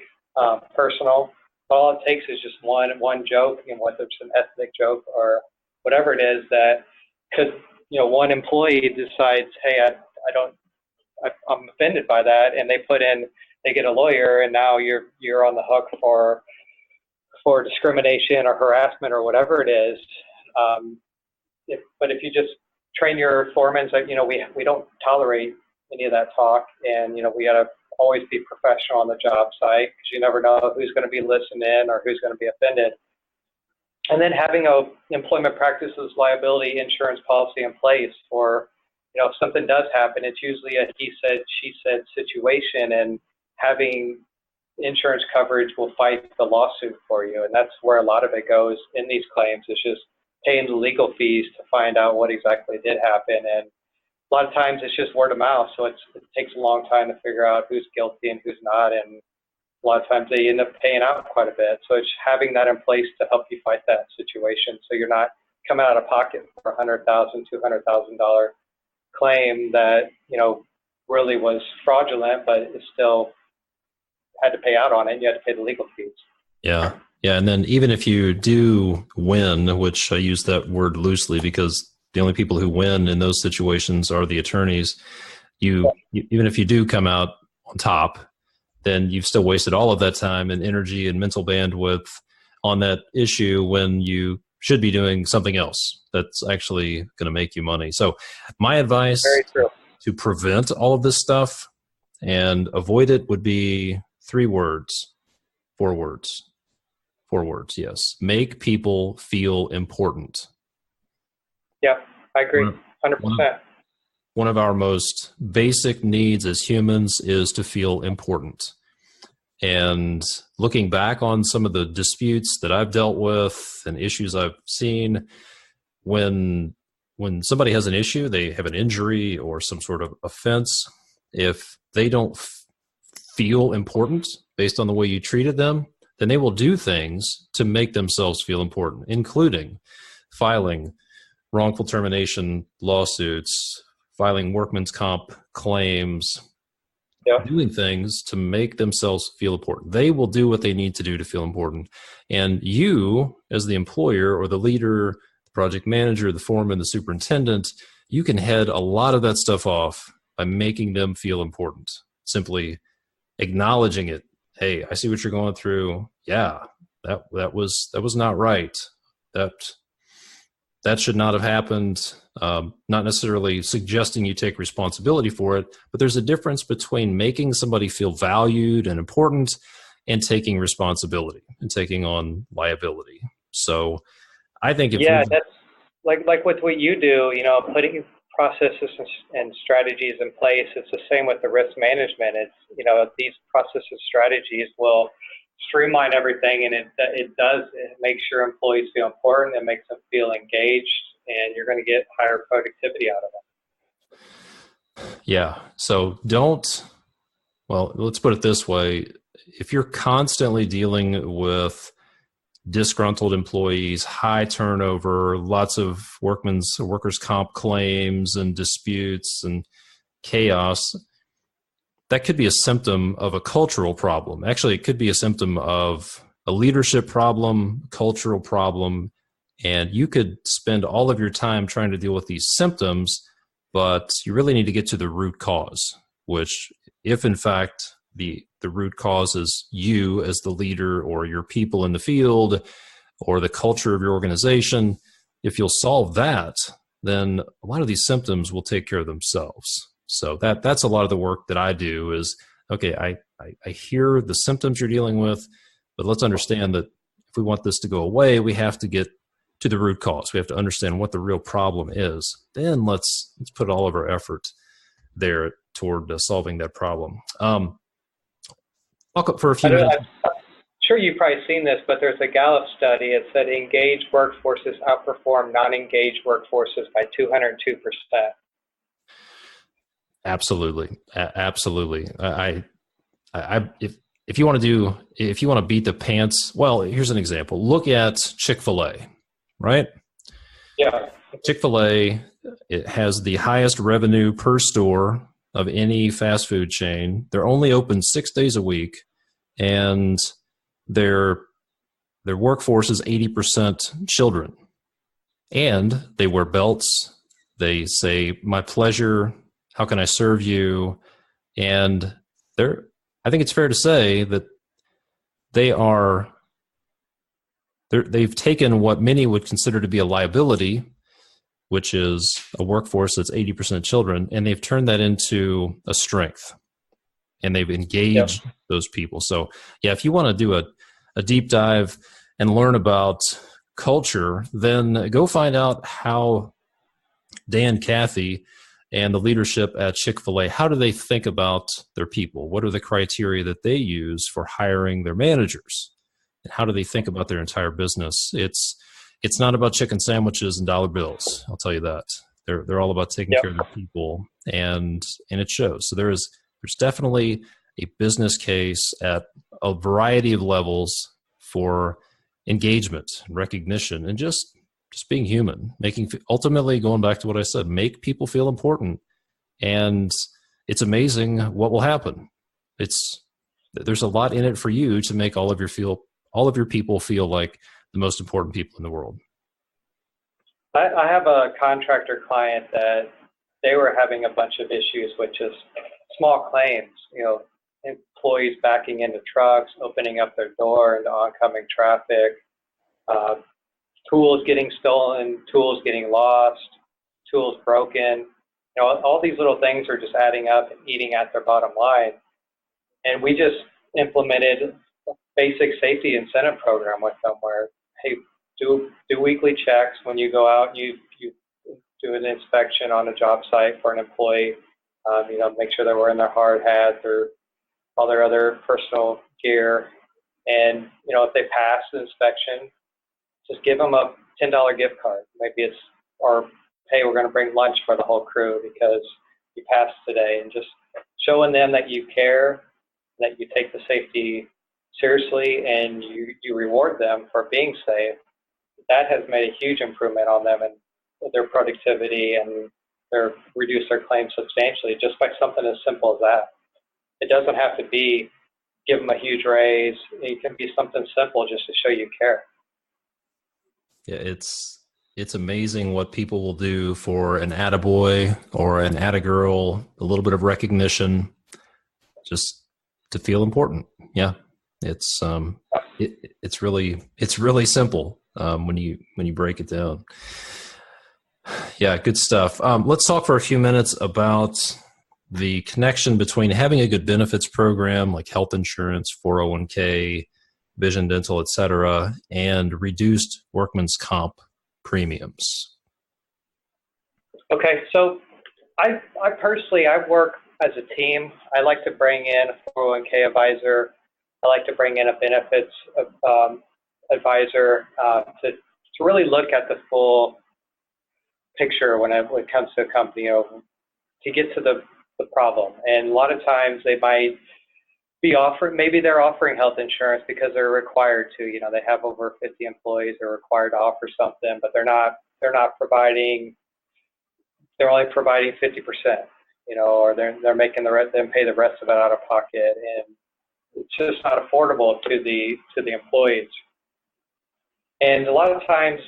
personal. All it takes is just one joke, whether it's an ethnic joke or whatever it is, that because, one employee decides, hey, I'm offended by that, and they get a lawyer, and now you're on the hook for discrimination or harassment or whatever it is. But if you just train your foremen, we don't tolerate any of that talk, and we got to always be professional on the job site because you never know who's going to be listening or who's going to be offended. And then having a employment practices liability insurance policy in place for, if something does happen, it's usually a he said, she said situation, and having insurance coverage will fight the lawsuit for you. And that's where a lot of it goes in these claims. It's just paying the legal fees to find out what exactly did happen. And a lot of times it's just word of mouth. So it takes a long time to figure out who's guilty and who's not. And a lot of times they end up paying out quite a bit. So it's having that in place to help you fight that situation. So you're not coming out of pocket for $100,000, $200,000 claim that, really was fraudulent, but it still had to pay out on it. And you had to pay the legal fees. Yeah. Yeah. And then even if you do win, which I use that word loosely because the only people who win in those situations are the attorneys, even if you do come out on top, then you've still wasted all of that time and energy and mental bandwidth on that issue when you should be doing something else that's actually going to make you money. So my advice to prevent all of this stuff and avoid it would be 4 words. Yes. Make people feel important. Yeah, I agree. 100%. One of our most basic needs as humans is to feel important. And looking back on some of the disputes that I've dealt with and issues I've seen, when somebody has an issue, they have an injury or some sort of offense, if they don't feel important based on the way you treated them, then they will do things to make themselves feel important, including filing wrongful termination lawsuits, filing workman's comp claims, doing things to make themselves feel important. They will do what they need to do to feel important. And you, as the employer or the leader, the project manager, the foreman, the superintendent, you can head a lot of that stuff off by making them feel important. Simply acknowledging it. Hey, I see what you're going through. Yeah, that was not right. That should not have happened. Not necessarily suggesting you take responsibility for it, but there's a difference between making somebody feel valued and important and taking responsibility and taking on liability. So I think that's like with what you do, putting processes and strategies in place. It's the same with the risk management. It's, these processes and strategies will streamline everything, and it makes your employees feel important. It makes them feel engaged, and you're going to get higher productivity out of them. Yeah. So let's put it this way. If you're constantly dealing with disgruntled employees, high turnover, lots of workers' comp claims and disputes and chaos, that could be a symptom of a cultural problem. Actually, it could be a symptom of a leadership problem, cultural problem, and you could spend all of your time trying to deal with these symptoms, but you really need to get to the root cause, which if in fact the root cause is you as the leader or your people in the field or the culture of your organization, if you'll solve that, then a lot of these symptoms will take care of themselves. So that's a lot of the work that I do is, okay, I hear the symptoms you're dealing with, but let's understand that if we want this to go away, we have to get to the root cause. We have to understand what the real problem is. Then let's put all of our effort there toward solving that problem. For a few minutes. I'm sure you've probably seen this, but there's a Gallup study. It said engaged workforces outperform non-engaged workforces by 202%. Absolutely. Absolutely. If you want to beat the pants, well, here's an example. Look at Chick-fil-A, right? Yeah. Chick-fil-A, it has the highest revenue per store of any fast food chain. They're only open 6 days a week, and their workforce is 80% children. And they wear belts. They say, "My pleasure. How can I serve you?" And I think it's fair to say that they've taken what many would consider to be a liability, which is a workforce that's 80% children, and they've turned that into a strength. and they've Yep. engaged those people. So yeah, if you want to do a deep dive and learn about culture, then go find out how Dan Cathy and the leadership at Chick-fil-A, how do they think about their people? What are the criteria that they use for hiring their managers? And how do they think about their entire business? It's not about chicken sandwiches and dollar bills. I'll tell you that. They're all about taking Yep. care of their people, and it shows. So there's definitely a business case at a variety of levels for engagement, recognition, and just being human, ultimately going back to what I said, make people feel important. And it's amazing what will happen. There's a lot in it for you to make all of your people feel like the most important people in the world. I have a contractor client that they were having a bunch of issues with just small claims, employees backing into trucks, opening up their door into oncoming traffic, tools getting stolen, tools getting lost, tools broken. All these little things are just adding up and eating at their bottom line. And we just implemented a basic safety incentive program with them where, hey, do weekly checks when you go out and you do an inspection on a job site for an employee. Make sure they're wearing their hard hats or all their other personal gear. And, if they pass the inspection, just give them a $10 gift card. Maybe or hey, we're going to bring lunch for the whole crew because you passed today, and just showing them that you care, that you take the safety seriously, and you reward them for being safe. That has made a huge improvement on them and their productivity, and reduced their claims substantially just by something as simple as that. It doesn't have to be give them a huge raise. It can be something simple just to show you care. Yeah, it's amazing what people will do for an attaboy or an attagirl, a little bit of recognition, just to feel important. Yeah, it's really simple when you break it down. Yeah, good stuff. Let's talk for a few minutes about the connection between having a good benefits program like health insurance, 401k, vision, dental, et cetera, and reduced workman's comp premiums. Okay, so I personally work as a team. I like to bring in a 401k advisor. I like to bring in a benefits advisor to really look at the full picture when it comes to a company, to get to the problem. And a lot of times they might be maybe they're offering health insurance because they're required to. They have over 50 employees, they're required to offer something, but they're not providing. They're only providing 50%, or they're making them pay the rest of it out of pocket, and it's just not affordable to the employees. And a lot of times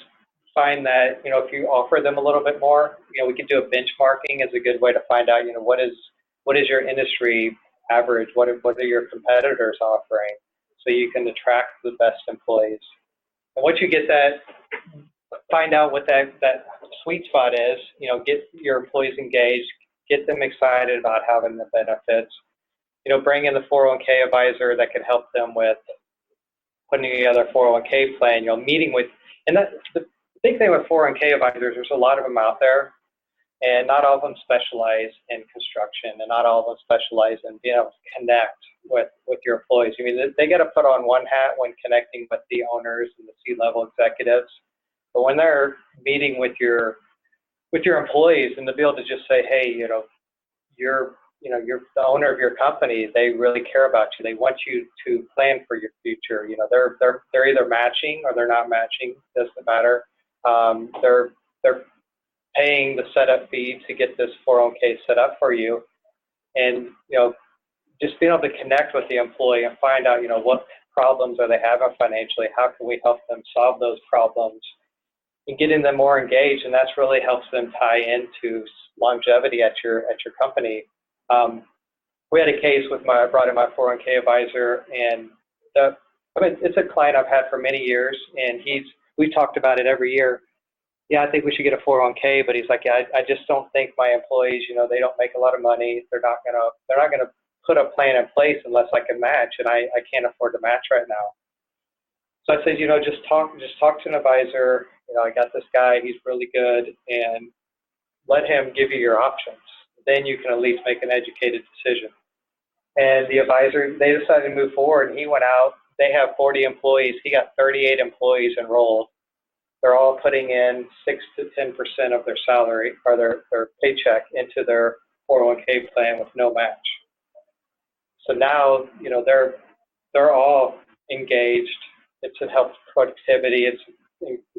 find that if you offer them a little bit more, we can do a benchmarking as a good way to find out what is your industry average, what are your competitors offering, so you can attract the best employees. And once you get that, find out what that sweet spot is, get your employees engaged, get them excited about having the benefits, bring in the 401k advisor that can help them with putting together a 401k plan, meeting with, and that the big thing with 401k advisors, there's a lot of them out there, and not all of them specialize in construction, and not all of them specialize in being able to connect with your employees. They got to put on one hat when connecting with the owners and the C-level executives, but when they're meeting with your employees, and to be able to just say, hey, you're the owner of your company, they really care about you. They want you to plan for your future. They're either matching or they're not matching. Doesn't matter. They're paying the setup fee to get this 401k set up for you, and just being able to connect with the employee and find out what problems are they having financially. How can we help them solve those problems, and getting them more engaged, and that's really helps them tie into longevity at your company. We had a case I brought in my 401k advisor, and it's a client I've had for many years, and we talked about it every year. Yeah, I think we should get a 401k, but he's like, yeah, I just don't think my employees, they don't make a lot of money. They're not gonna put a plan in place unless I can match, and I can't afford to match right now. So I said, just talk to an advisor. I got this guy, he's really good, and let him give you your options. Then you can at least make an educated decision. And the advisor, they decided to move forward, and he went out. They have 40 employees. He got 38 employees enrolled. They're all putting in 6 to 10% of their salary or their paycheck into their 401k plan with no match. So now, they're all engaged. It's helped productivity. It's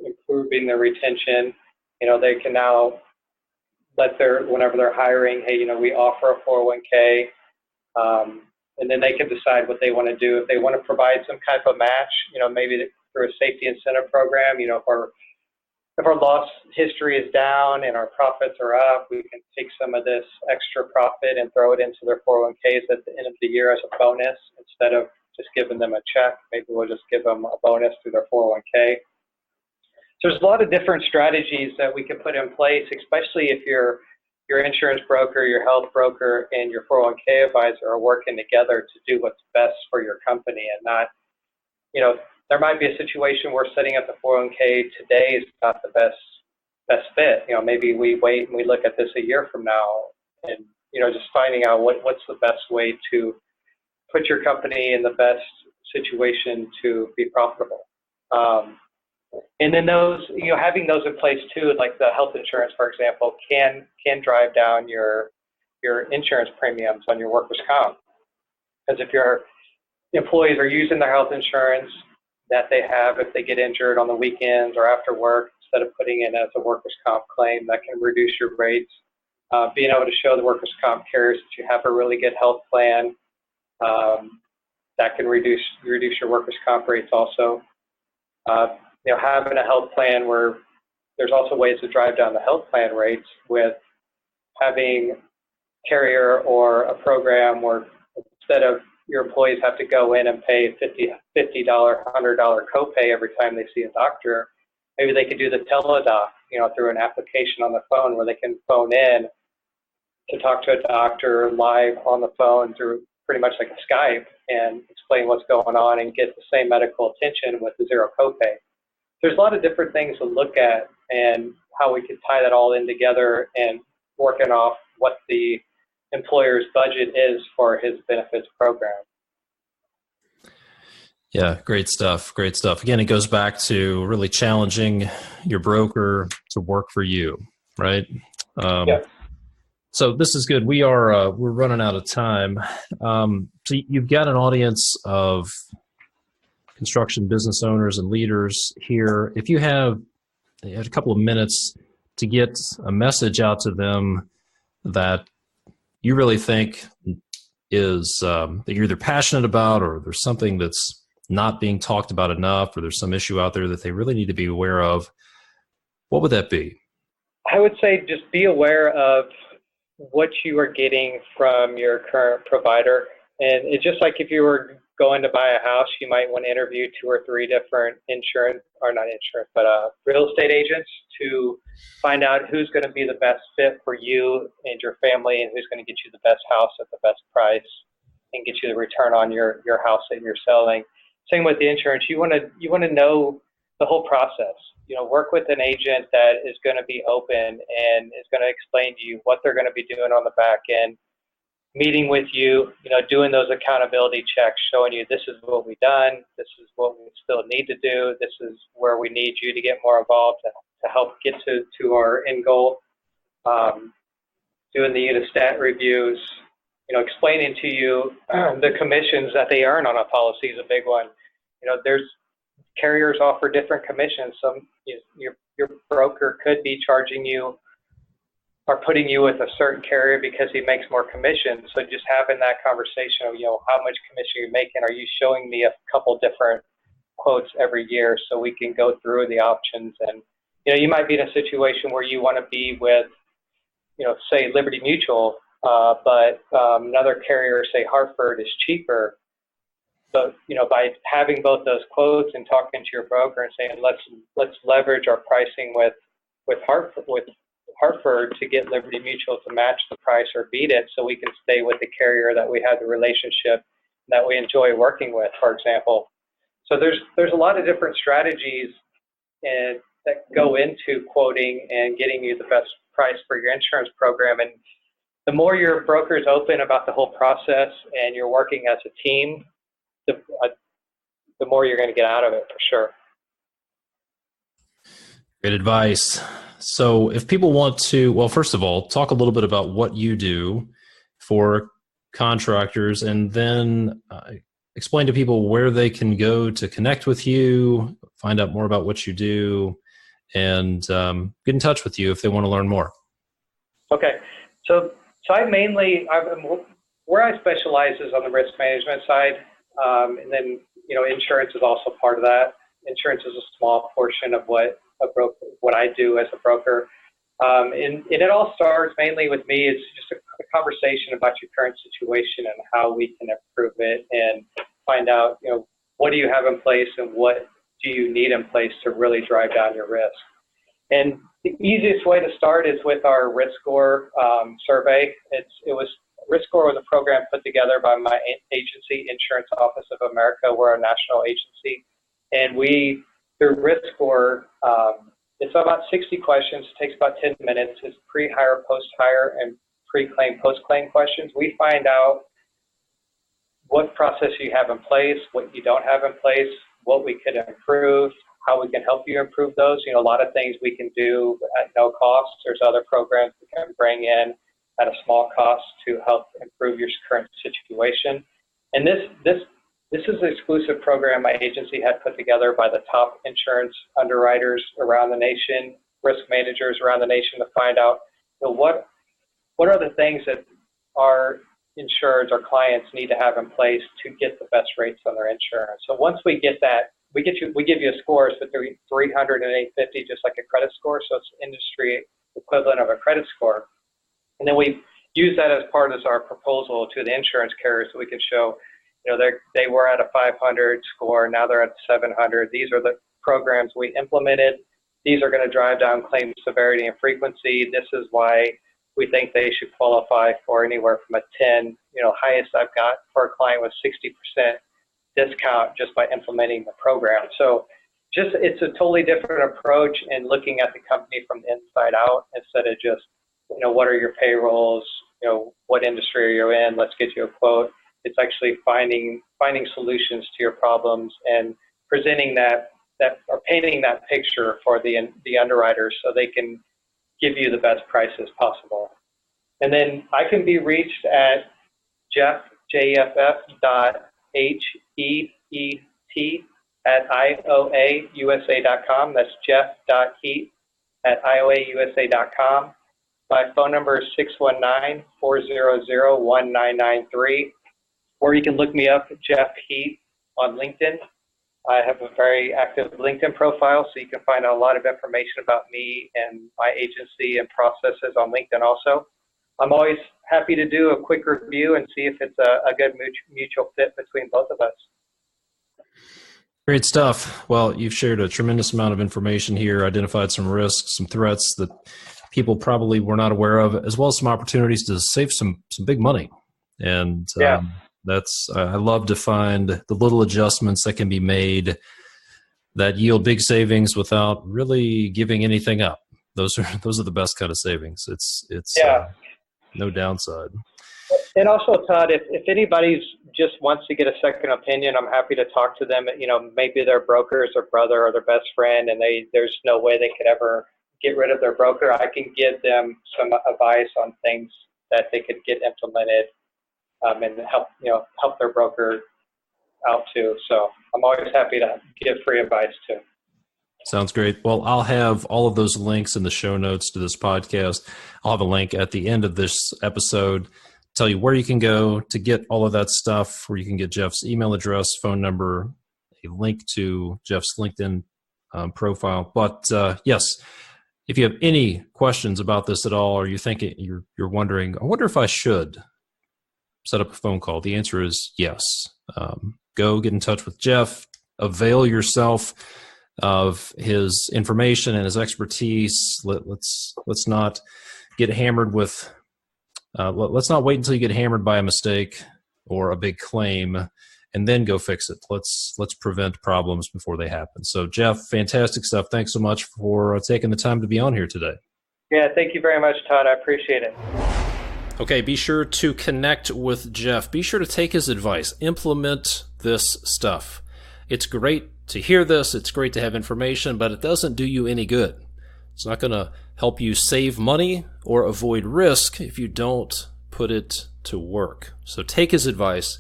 improving their retention. They can now whenever they're hiring, hey, we offer a 401k, and then they can decide what they want to do. If they want to provide some type of match, maybe through a safety incentive program, if our loss history is down and our profits are up, we can take some of this extra profit and throw it into their 401ks at the end of the year as a bonus instead of just giving them a check. Maybe we'll just give them a bonus through their 401k. So there's a lot of different strategies that we can put in place, especially if your insurance broker, your health broker, and your 401k advisor are working together to do what's best for your company and not, there might be a situation where setting up the 401k today is not the best fit. Maybe we wait and we look at this a year from now and, just finding out what's the best way to put your company in the best situation to be profitable. And then those, having those in place too, like the health insurance, for example, can drive down your insurance premiums on your workers' comp. Because if your employees are using their health insurance that they have if they get injured on the weekends or after work, instead of putting it as a workers' comp claim, that can reduce your rates. Being able to show the workers' comp carriers that you have a really good health plan, that can reduce your workers' comp rates also. Having a health plan where there's also ways to drive down the health plan rates with having carrier or a program where instead of your employees have to go in and pay $50, $100 copay every time they see a doctor, maybe they could do the teledoc, through an application on the phone where they can phone in to talk to a doctor live on the phone through pretty much like a Skype and explain what's going on and get the same medical attention with the zero copay. There's a lot of different things to look at and how we could tie that all in together and working off what the employer's budget is for his benefits program. Yeah, great stuff. Great stuff. Again, it goes back to really challenging your broker to work for you, right? Yeah. So this is good. We're running out of time. So you've got an audience of construction business owners and leaders here. If you had a couple of minutes to get a message out to them that you really think is that you're either passionate about, or there's something that's not being talked about enough, or there's some issue out there that they really need to be aware of, what would that be? I would say just be aware of what you are getting from your current provider. And it's just like if you were going to buy a house, you might want to interview 2 or 3 different real estate agents to find out who's going to be the best fit for you and your family, and who's going to get you the best house at the best price and get you the return on your house that you're selling. Same with the insurance. You want to know the whole process. Work with an agent that is going to be open and is going to explain to you what they're going to be doing on the back end, meeting with you, doing those accountability checks, showing you this is what we've done, this is what we still need to do, this is where we need you to get more involved to help get to our end goal. Doing the Unistat reviews, explaining to you the commissions that they earn on a policy is a big one. There's carriers offer different commissions. Your broker could be charging you or putting you with a certain carrier because he makes more commission. So just having that conversation of, how much commission you're making, are you showing me a couple different quotes every year so we can go through the options? And, you might be in a situation where you want to be with, say Liberty Mutual, but another carrier, say Hartford, is cheaper. So, by having both those quotes and talking to your broker and saying, let's leverage our pricing with Hartford to get Liberty Mutual to match the price or beat it so we can stay with the carrier that we have the relationship that we enjoy working with, for example. So there's a lot of different strategies that go into quoting and getting you the best price for your insurance program. And the more your broker is open about the whole process and you're working as a team, the more you're going to get out of it, for sure. Great advice. So if people want to, well, first of all, talk a little bit about what you do for contractors, and then explain to people where they can go to connect with you, find out more about what you do, and get in touch with you if they want to learn more. Okay. So where I specialize is on the risk management side. And then, insurance is also part of that. Insurance is a small portion of what I do as a broker. And it all starts mainly with me. It's just a conversation about your current situation and how we can improve it and find out, what do you have in place and what do you need in place to really drive down your risk. And the easiest way to start is with our risk score survey. Risk score was a program put together by my agency, Insurance Office of America. We're a national agency, and through risk score, it's about 60 questions. It takes about 10 minutes. It's pre-hire, post-hire, and pre-claim, post-claim questions. We find out what process you have in place, what you don't have in place, what we could improve, how we can help you improve those. A lot of things we can do at no cost. There's other programs we can bring in at a small cost to help improve your current situation. And this is an exclusive program my agency had put together by the top insurance underwriters around the nation, risk managers around the nation, to find out what are the things that our insureds, our clients need to have in place to get the best rates on their insurance. So once we get that, we give you a score. It's between 300 and 850, just like a credit score. So it's industry equivalent of a credit score. And then we use that as part of our proposal to the insurance carrier so we can show, they were at a 500 score, now they're at 700. These are the programs we implemented. These are going to drive down claim severity and frequency. This is why we think they should qualify for anywhere from a 10. Highest I've got for a client was 60% discount just by implementing the program. So it's a totally different approach in looking at the company from the inside out instead of just, what are your payrolls, what industry are you in, let's get you a quote. It's actually finding solutions to your problems and presenting that or painting that picture for the underwriters so they can give you the best prices possible. And then I can be reached at jeff.heet@ioausa.com. That's jeff.heet@ioausa.com. My phone number is 619-400-1993, or you can look me up, Jeff Heet, on LinkedIn. I have a very active LinkedIn profile, so you can find out a lot of information about me and my agency and processes on LinkedIn also. I'm always happy to do a quick review and see if it's a good mutual fit between both of us. Great stuff. Well, you've shared a tremendous amount of information here, identified some risks, some threats that people probably were not aware of, as well as some opportunities to save some big money. And I love to find the little adjustments that can be made that yield big savings without really giving anything up. Those are the best kind of savings. It's no downside. And also, Todd, if anybody's just wants to get a second opinion, I'm happy to talk to them. Maybe their broker is their brother or their best friend, and there's no way they could ever get rid of their broker. I can give them some advice on things that they could get implemented and help their broker out too. So I'm always happy to give free advice too. Sounds great. Well, I'll have all of those links in the show notes to this podcast. I'll have a link at the end of this episode, tell you where you can go to get all of that stuff, where you can get Jeff's email address, phone number, a link to Jeff's LinkedIn profile. But yes, if you have any questions about this at all, or you think you're wondering, I wonder if I should set up a phone call, the answer is yes. Go get in touch with Jeff, avail yourself of his information and his expertise. Let's not get hammered with. Let's not wait until you get hammered by a mistake or a big claim and then go fix it. Let's prevent problems before they happen. So, Jeff, fantastic stuff. Thanks so much for taking the time to be on here today. Yeah, thank you very much, Todd. I appreciate it. Okay, be sure to connect with Jeff. Be sure to take his advice. Implement this stuff. It's great to hear this. It's great to have information, but it doesn't do you any good. It's not going to help you save money or avoid risk if you don't put it to work. So take his advice,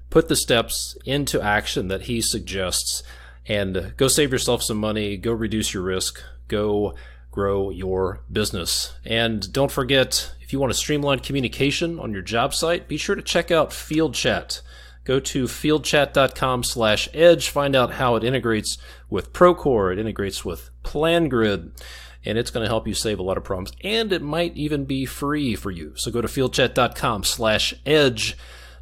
put the steps into action that he suggests, and go save yourself some money, go reduce your risk, go grow your business. And don't forget, if you want to streamline communication on your job site, be sure to check out FieldChat. Go to fieldchat.com/edge, find out how it integrates with Procore, it integrates with PlanGrid, and it's going to help you save a lot of problems. And it might even be free for you. So go to fieldchat.com/edge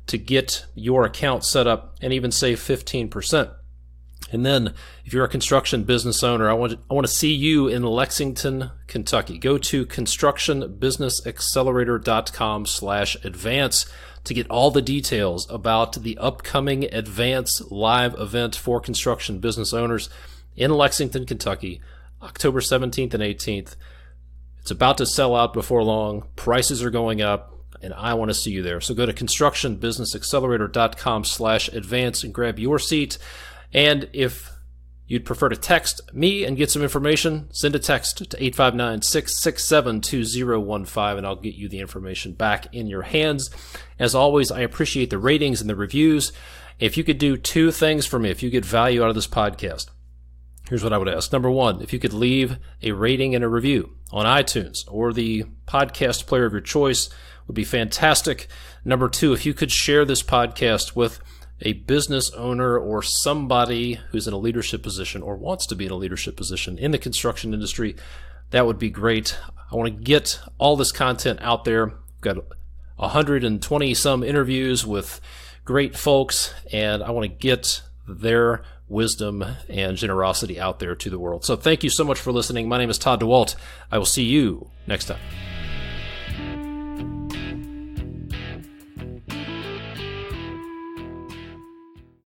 to get your account set up and even save 15%. And then if you're a construction business owner, I want to see you in Lexington, Kentucky. Go to constructionbusinessaccelerator.com/advance to get all the details about the upcoming Advance live event for construction business owners in Lexington, Kentucky, October 17th and 18th. It's about to sell out before long. Prices are going up, and I want to see you there. So go to constructionbusinessaccelerator.com/advance and grab your seat. And if you'd prefer to text me and get some information, send a text to 859-667-2015, and I'll get you the information back in your hands. As always, I appreciate the ratings and the reviews. If you could do two things for me, if you get value out of this podcast, here's what I would ask. Number one, if you could leave a rating and a review on iTunes or the podcast player of your choice would be fantastic. Number two, if you could share this podcast with a business owner or somebody who's in a leadership position or wants to be in a leadership position in the construction industry, that would be great. I want to get all this content out there. We've got 120 some interviews with great folks, and I want to get their wisdom and generosity out there to the world. So thank you so much for listening. My name is Todd DeWalt. I will see you next time.